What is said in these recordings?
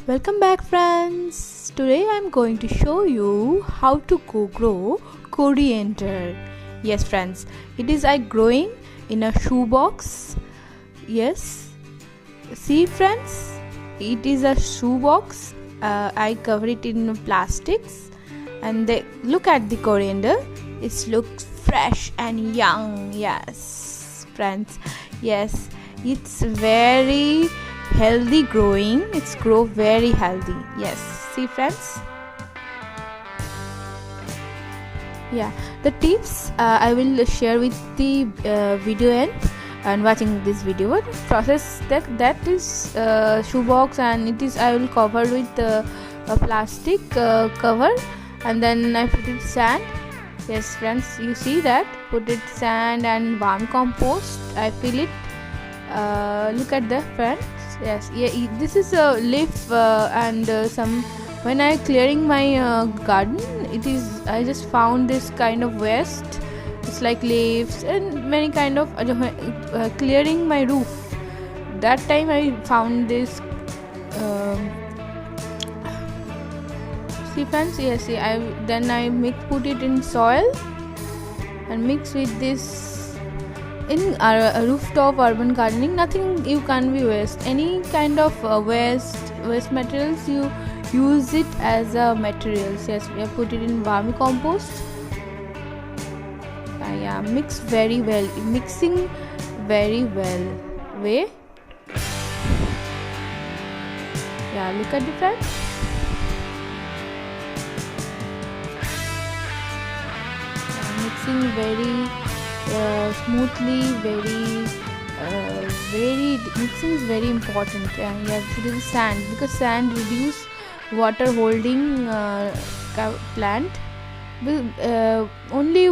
Welcome back, friends. Today I'm going to show you how to grow coriander. Yes, friends, it is growing in a shoebox. Yes, see, friends, it is a shoebox. I cover it in plastics, and look at the coriander. It looks fresh and young. Yes, friends. Yes, it's very healthy growing. It's grow very healthy. Yes, see, friends. Yeah, the tips I will share with the video end and watching this video. What process that is shoebox, and it is I will cover with a plastic cover, and then I put it sand. Yes, friends, you see that, put it sand and warm compost. I fill it. Look at the friends. Yes, yeah, this is a leaf and some. When I clearing my garden, it is I just found this kind of waste. It's like leaves and many kind of clearing my roof. That time I found this. See, friends. Yes, see, I put it in soil and mix with this. In a rooftop urban gardening, nothing you can be waste. Any kind of waste materials, you use it as a materials. Yes, we have put it in vermicompost. Yeah, mix very well. Mixing very well. Way. Yeah, look at the friends. Yeah, mixing very smoothly, very mixing is very important. And you have to do sand, because sand reduce water holding plant. Only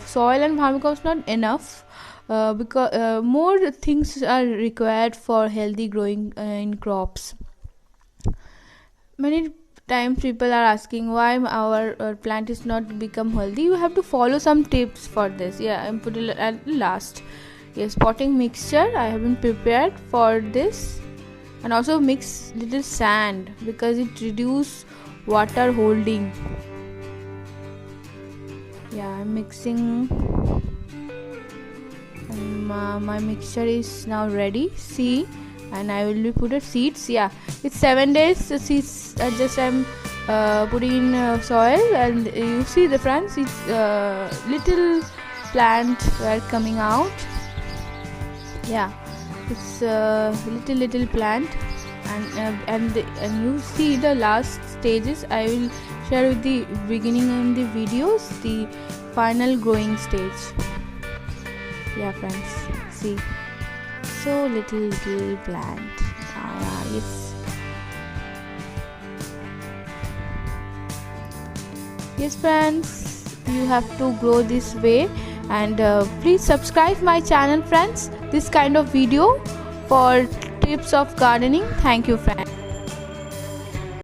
soil and vermicompost not enough, because more things are required for healthy growing in crops. Many times people are asking why our plant is not become healthy. You have to follow some tips for this. Yeah, I'm put it at last. Yes, potting mixture I have been prepared for this, and also mix little sand because it reduce water holding. Yeah, I'm mixing, and my mixture is now ready. See, and I will be put it seeds. Yeah, it's 7 days. The seeds just I'm putting in soil, and you see the friends. It's little plant were coming out. Yeah, it's little plant, and you see the last stages. I will share with the beginning in the videos the final growing stage. Yeah, friends, see. So little plant. Yes. Yes, friends, you have to grow this way, and please subscribe my channel, friends. This kind of video for tips of gardening. Thank you, friends.